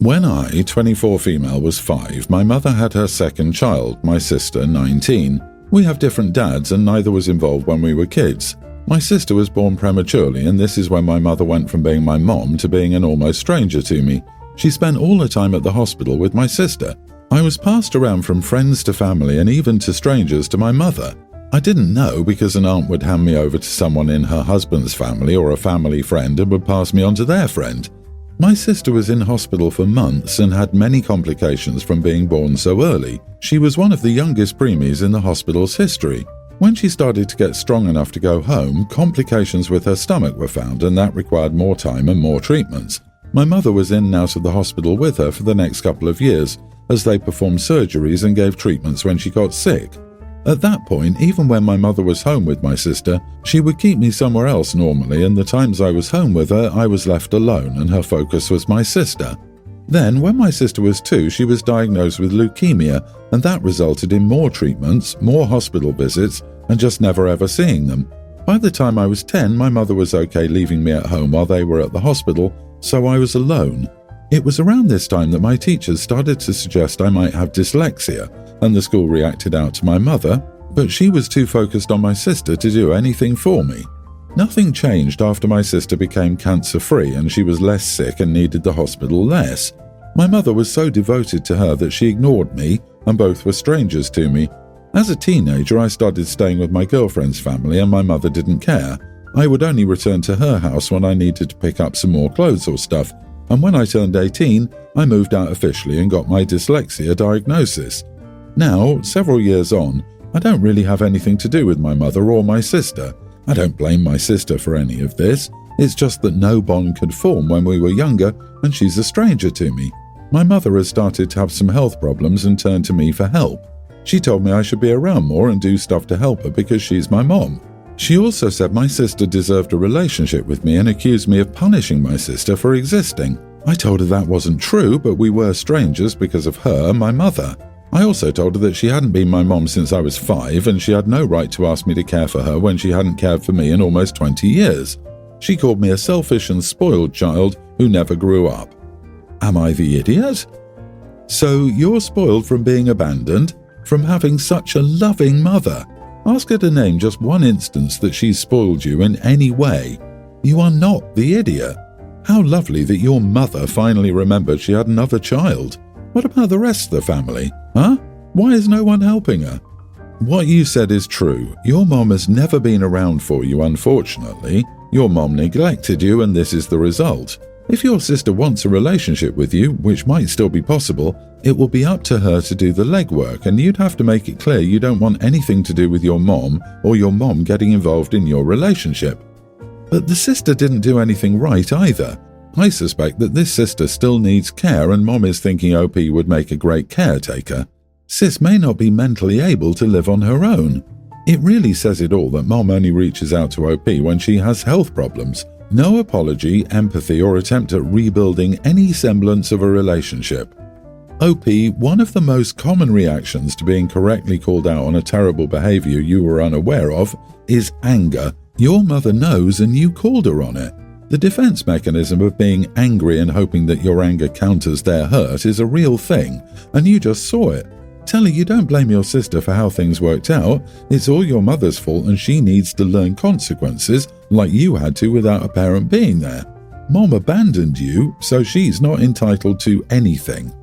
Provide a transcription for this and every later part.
When I, 24 female, was 5, my mother had her second child, my sister, 19. We have different dads and neither was involved when we were kids. My sister was born prematurely and this is when my mother went from being my mom to being an almost stranger to me. She spent all her time at the hospital with my sister. I was passed around from friends to family and even to strangers to my mother. I didn't know because an aunt would hand me over to someone in her husband's family or a family friend and would pass me on to their friend. My sister was in hospital for months and had many complications from being born so early. She was one of the youngest preemies in the hospital's history. When she started to get strong enough to go home, complications with her stomach were found and that required more time and more treatments. My mother was in and out of the hospital with her for the next couple of years as they performed surgeries and gave treatments when she got sick. At that point, even when my mother was home with my sister, she would keep me somewhere else normally, and the times I was home with her, I was left alone and her focus was my sister. Then, when my sister was 2, she was diagnosed with leukemia, and that resulted in more treatments, more hospital visits, and just never ever seeing them. By the time I was 10, my mother was okay leaving me at home while they were at the hospital, so I was alone. It was around this time that my teachers started to suggest I might have dyslexia, and the school reacted out to my mother, but she was too focused on my sister to do anything for me. Nothing changed after my sister became cancer-free and she was less sick and needed the hospital less. My mother was so devoted to her that she ignored me, and both were strangers to me. As a teenager, I started staying with my girlfriend's family and my mother didn't care. I would only return to her house when I needed to pick up some more clothes or stuff, and when I turned 18, I moved out officially and got my dyslexia diagnosis. Now, several years on, I don't really have anything to do with my mother or my sister. I don't blame my sister for any of this. It's just that no bond could form when we were younger and she's a stranger to me. My mother has started to have some health problems and turned to me for help. She told me I should be around more and do stuff to help her because she's my mom. She also said my sister deserved a relationship with me and accused me of punishing my sister for existing. I told her that wasn't true, but we were strangers because of her and my mother. I also told her that she hadn't been my mom since I was 5 and she had no right to ask me to care for her when she hadn't cared for me in almost 20 years. She called me a selfish and spoiled child who never grew up. Am I the idiot? So you're spoiled from being abandoned, from having such a loving mother. Ask her to name just one instance that she's spoiled you in any way. You are not the idiot. How lovely that your mother finally remembered she had another child. What about the rest of the family? Huh? Why is no one helping her? What you said is true. Your mom has never been around for you, unfortunately. Your mom neglected you and this is the result. If your sister wants a relationship with you, which might still be possible, it will be up to her to do the legwork and you'd have to make it clear you don't want anything to do with your mom or your mom getting involved in your relationship. But the sister didn't do anything right either. I suspect that this sister still needs care and mom is thinking OP would make a great caretaker. Sis may not be mentally able to live on her own. It really says it all that mom only reaches out to OP when she has health problems. No apology, empathy or attempt at rebuilding any semblance of a relationship. OP, one of the most common reactions to being correctly called out on a terrible behavior you were unaware of is anger. Your mother knows and you called her on it. The defense mechanism of being angry and hoping that your anger counters their hurt is a real thing, and you just saw it. Tell her you don't blame your sister for how things worked out, it's all your mother's fault and she needs to learn consequences like you had to without a parent being there. Mom abandoned you, so she's not entitled to anything.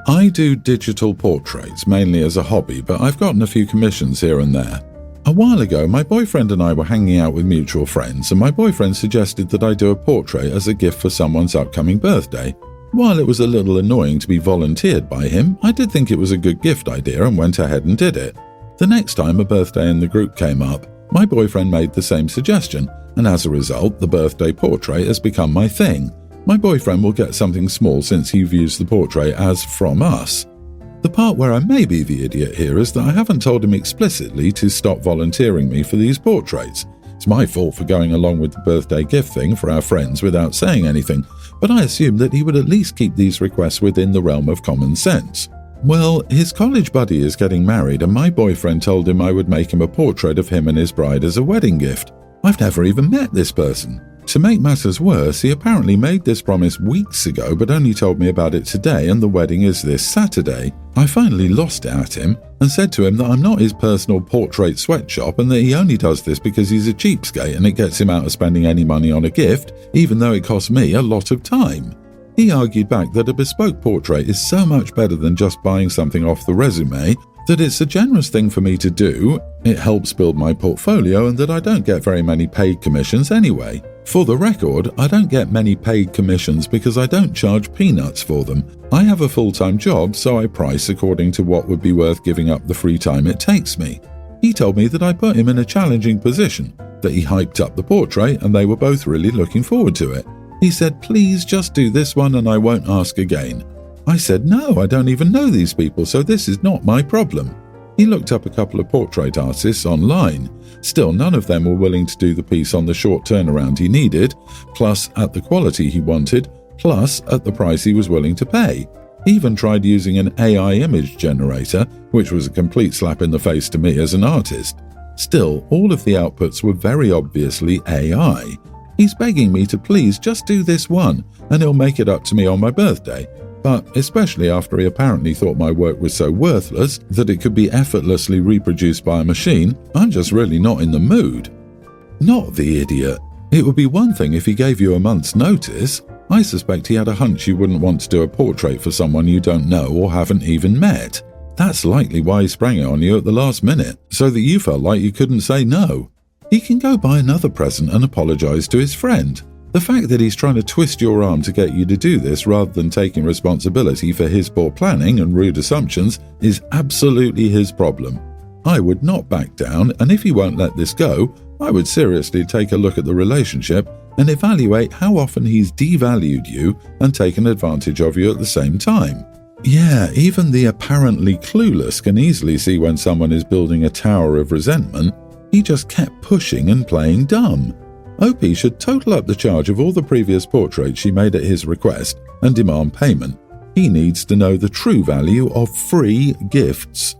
I do digital portraits mainly as a hobby, but I've gotten a few commissions here and there. A while ago, my boyfriend and I were hanging out with mutual friends, and my boyfriend suggested that I do a portrait as a gift for someone's upcoming birthday. While it was a little annoying to be volunteered by him, I did think it was a good gift idea and went ahead and did it. The next time a birthday in the group came up, my boyfriend made the same suggestion, and as a result, the birthday portrait has become my thing. My boyfriend will get something small since he views the portrait as from us. The part where I may be the idiot here is that I haven't told him explicitly to stop volunteering me for these portraits. It's my fault for going along with the birthday gift thing for our friends without saying anything, but I assumed that he would at least keep these requests within the realm of common sense. Well, his college buddy is getting married and my boyfriend told him I would make him a portrait of him and his bride as a wedding gift. I've never even met this person. To make matters worse, he apparently made this promise weeks ago but only told me about it today, and the wedding is this Saturday. I finally lost it at him and said to him that I'm not his personal portrait sweatshop and that he only does this because he's a cheapskate and it gets him out of spending any money on a gift, even though it costs me a lot of time. He argued back that a bespoke portrait is so much better than just buying something off the resume, that it's a generous thing for me to do, it helps build my portfolio, and that I don't get very many paid commissions anyway. For the record, I don't get many paid commissions because I don't charge peanuts for them. I have a full-time job, so I price according to what would be worth giving up the free time it takes me. He told me that I put him in a challenging position, that he hyped up the portrait and they were both really looking forward to it. He said, please just do this one and I won't ask again. I said, no, I don't even know these people, so this is not my problem. He looked up a couple of portrait artists online. Still, none of them were willing to do the piece on the short turnaround he needed, plus at the quality he wanted, plus at the price he was willing to pay. He even tried using an AI image generator, which was a complete slap in the face to me as an artist. Still, all of the outputs were very obviously AI. He's begging me to please just do this one, and he'll make it up to me on my birthday. But especially after he apparently thought my work was so worthless that it could be effortlessly reproduced by a machine, I'm just really not in the mood. Not the idiot. It would be one thing if he gave you a month's notice. I suspect he had a hunch you wouldn't want to do a portrait for someone you don't know or haven't even met. That's likely why he sprang it on you at the last minute, so that you felt like you couldn't say no. He can go buy another present and apologize to his friend. The fact that he's trying to twist your arm to get you to do this rather than taking responsibility for his poor planning and rude assumptions is absolutely his problem. I would not back down, and if he won't let this go, I would seriously take a look at the relationship and evaluate how often he's devalued you and taken advantage of you at the same time. Yeah, even the apparently clueless can easily see when someone is building a tower of resentment. He just kept pushing and playing dumb. OP should total up the charge of all the previous portraits she made at his request and demand payment. He needs to know the true value of free gifts.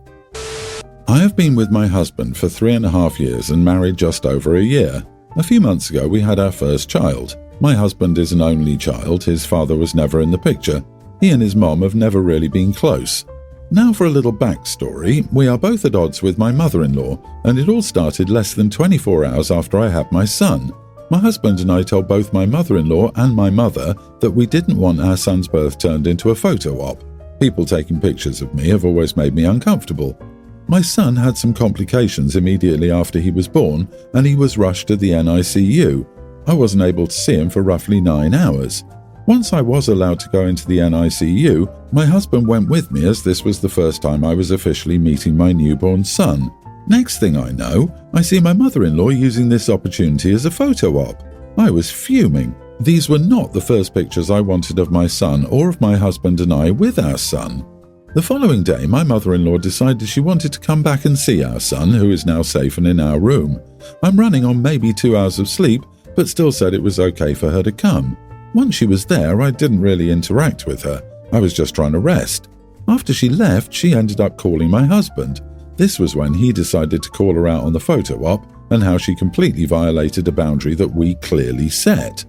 I have been with my husband for 3.5 years and married just over a year. A few months ago we had our first child. My husband is an only child, his father was never in the picture. He and his mom have never really been close. Now for a little backstory, we are both at odds with my mother-in-law, and it all started less than 24 hours after I had my son. My husband and I told both my mother-in-law and my mother that we didn't want our son's birth turned into a photo op. People taking pictures of me have always made me uncomfortable. My son had some complications immediately after he was born, and he was rushed to the NICU. I wasn't able to see him for roughly 9 hours. Once I was allowed to go into the NICU, my husband went with me as this was the first time I was officially meeting my newborn son. Next thing I know, I see my mother-in-law using this opportunity as a photo op. I was fuming. These were not the first pictures I wanted of my son or of my husband and I with our son. The following day, my mother-in-law decided she wanted to come back and see our son, who is now safe and in our room. I'm running on maybe 2 hours of sleep, but still said it was okay for her to come. Once she was there, I didn't really interact with her. I was just trying to rest. After she left, she ended up calling my husband. This was when he decided to call her out on the photo op and how she completely violated a boundary that we clearly set.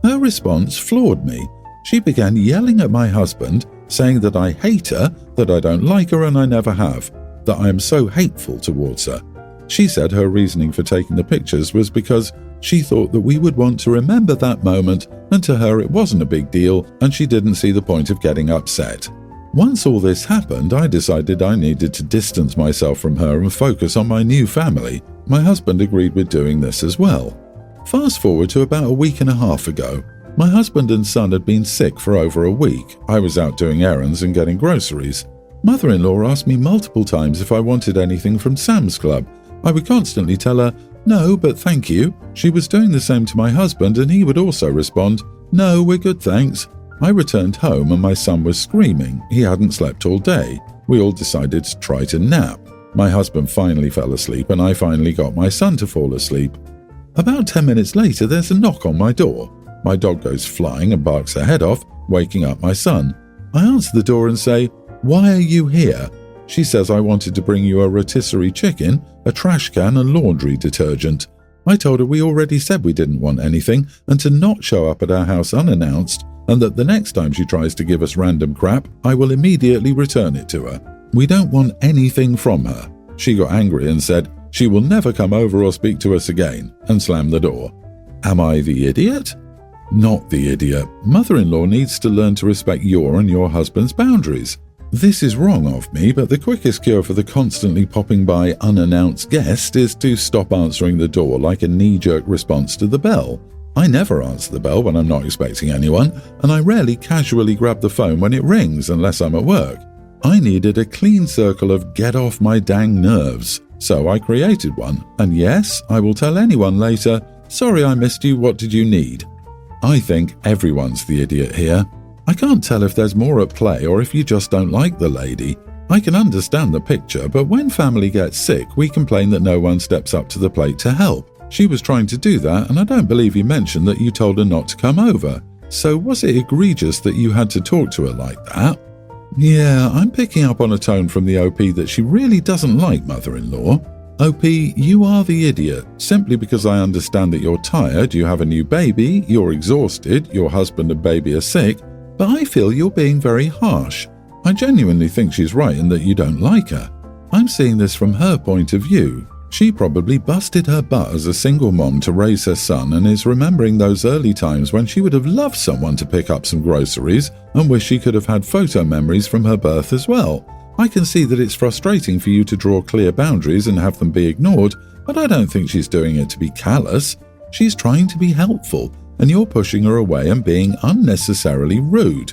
Her response floored me. She began yelling at my husband, saying that I hate her, that I don't like her and I never have, that I am so hateful towards her. She said her reasoning for taking the pictures was because she thought that we would want to remember that moment, and to her it wasn't a big deal and she didn't see the point of getting upset. Once all this happened, I decided I needed to distance myself from her and focus on my new family. My husband agreed with doing this as well. Fast forward to about a week and a half ago. My husband and son had been sick for over a week. I was out doing errands and getting groceries. Mother-in-law asked me multiple times if I wanted anything from Sam's Club. I would constantly tell her, "No, but thank you." She was doing the same to my husband and he would also respond, "No, we're good, thanks." I returned home and my son was screaming. He hadn't slept all day. We all decided to try to nap. My husband finally fell asleep and I finally got my son to fall asleep. About 10 minutes later, there's a knock on my door. My dog goes flying and barks her head off, waking up my son. I answer the door and say, "Why are you here?" She says I wanted to bring you a rotisserie chicken, a trash can and laundry detergent. I told her we already said we didn't want anything and to not show up at our house unannounced, and that the next time she tries to give us random crap, I will immediately return it to her. We don't want anything from her. She got angry and said she will never come over or speak to us again, and slammed the door. Am I the idiot? Not the idiot. Mother-in-law needs to learn to respect your and your husband's boundaries. This is wrong of me, but the quickest cure for the constantly popping by unannounced guest is to stop answering the door like a knee-jerk response to the bell. I never answer the bell when I'm not expecting anyone, and I rarely casually grab the phone when it rings unless I'm at work. I needed a clean circle of get off my dang nerves, so I created one, and yes, I will tell anyone later, sorry I missed you, what did you need? I think everyone's the idiot here. I can't tell if there's more at play or if you just don't like the lady. I can understand the picture, but when family gets sick, we complain that no one steps up to the plate to help. She was trying to do that, and I don't believe you mentioned that you told her not to come over. So was it egregious that you had to talk to her like that? Yeah, I'm picking up on a tone from the OP that she really doesn't like mother-in-law. OP, you are the idiot, simply because I understand that you're tired, you have a new baby, you're exhausted, your husband and baby are sick, but I feel you're being very harsh. I genuinely think she's right in that you don't like her. I'm seeing this from her point of view. She probably busted her butt as a single mom to raise her son and is remembering those early times when she would have loved someone to pick up some groceries and wish she could have had photo memories from her birth as well. I can see that it's frustrating for you to draw clear boundaries and have them be ignored, but I don't think she's doing it to be callous. She's trying to be helpful, and you're pushing her away and being unnecessarily rude.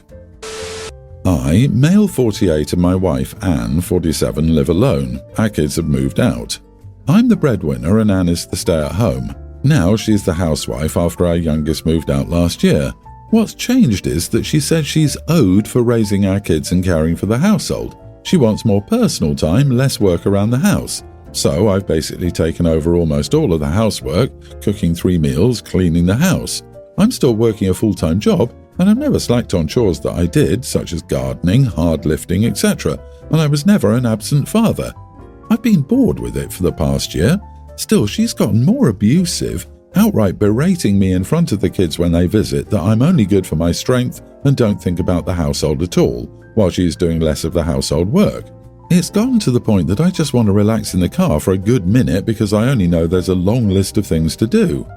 I, male 48, and my wife, Anne, 47, live alone. Our kids have moved out. I'm the breadwinner and Anne is the stay-at-home. Now she's the housewife after our youngest moved out last year. What's changed is that she says she's owed for raising our kids and caring for the household. She wants more personal time, less work around the house. So I've basically taken over almost all of the housework, cooking 3 meals, cleaning the house. I'm still working a full-time job, and I've never slacked on chores that I did, such as gardening, hard lifting, etc., and I was never an absent father. I've been bored with it for the past year. Still, she's gotten more abusive, outright berating me in front of the kids when they visit that I'm only good for my strength and don't think about the household at all, while she's doing less of the household work. It's gotten to the point that I just want to relax in the car for a good minute because I only know there's a long list of things to do.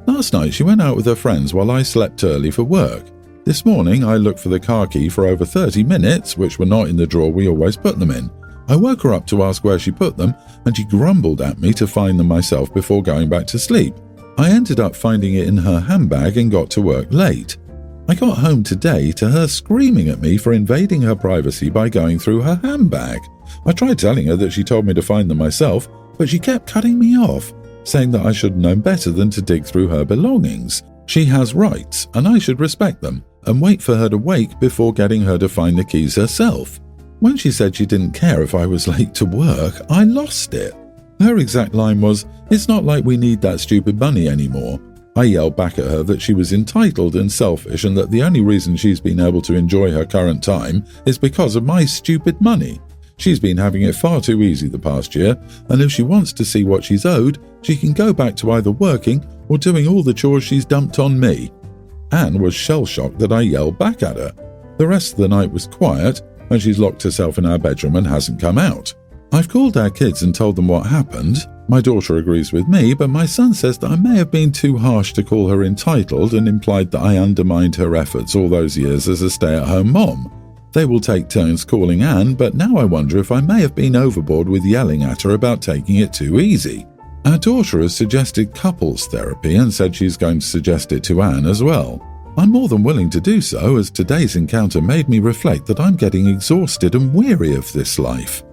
Last night she went out with her friends while I slept early for work. This morning I looked for the car key for over 30 minutes, which were not in the drawer we always put them in. I woke her up to ask where she put them, and she grumbled at me to find them myself before going back to sleep. I ended up finding it in her handbag and got to work late. I got home today to her screaming at me for invading her privacy by going through her handbag. I tried telling her that she told me to find them myself, but she kept cutting me off, saying that I should have known better than to dig through her belongings. She has rights, and I should respect them, and wait for her to wake before getting her to find the keys herself. When she said she didn't care if I was late to work, I lost it. Her exact line was, "It's not like we need that stupid money anymore." I yelled back at her that she was entitled and selfish and that the only reason she's been able to enjoy her current time is because of my stupid money. She's been having it far too easy the past year, and if she wants to see what she's owed, she can go back to either working or doing all the chores she's dumped on me. Anne was shell-shocked that I yelled back at her. The rest of the night was quiet, and she's locked herself in our bedroom and hasn't come out. I've called our kids and told them what happened. My daughter agrees with me, but my son says that I may have been too harsh to call her entitled and implied that I undermined her efforts all those years as a stay-at-home mom. They will take turns calling Anne, but now I wonder if I may have been overboard with yelling at her about taking it too easy. Our daughter has suggested couples therapy and said she's going to suggest it to Anne as well. I'm more than willing to do so, as today's encounter made me reflect that I'm getting exhausted and weary of this life.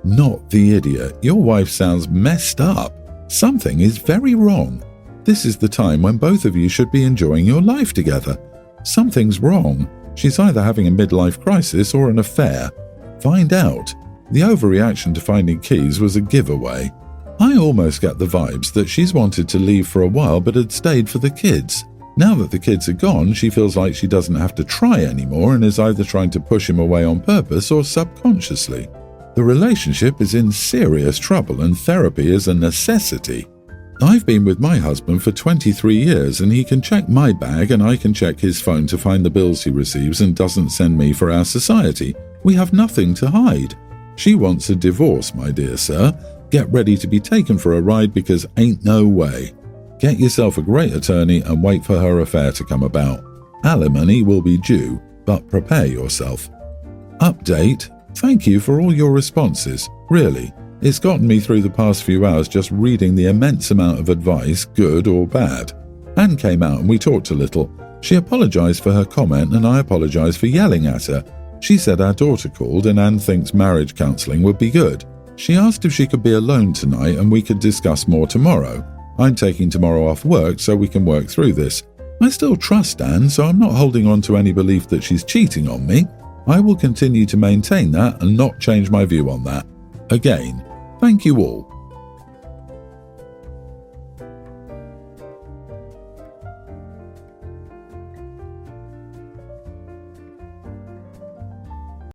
Not the idiot. Your wife sounds messed up. Something is very wrong. This is the time when both of you should be enjoying your life together. Something's wrong. She's either having a midlife crisis or an affair. Find out. The overreaction to finding keys was a giveaway. I almost get the vibes that she's wanted to leave for a while but had stayed for the kids. Now that the kids are gone, she feels like she doesn't have to try anymore and is either trying to push him away on purpose or subconsciously. The relationship is in serious trouble and therapy is a necessity. I've been with my husband for 23 years and he can check my bag and I can check his phone to find the bills he receives and doesn't send me for our society. We have nothing to hide. She wants a divorce, my dear sir. Get ready to be taken for a ride because ain't no way. Get yourself a great attorney and wait for her affair to come about. Alimony will be due, but prepare yourself. Update. Thank you for all your responses. Really. It's gotten me through the past few hours just reading the immense amount of advice, good or bad. Anne came out and we talked a little. She apologised for her comment and I apologised for yelling at her. She said our daughter called and Anne thinks marriage counselling would be good. She asked if she could be alone tonight and we could discuss more tomorrow. I'm taking tomorrow off work so we can work through this. I still trust Anne, so I'm not holding on to any belief that she's cheating on me. I will continue to maintain that and not change my view on that. Again, thank you all.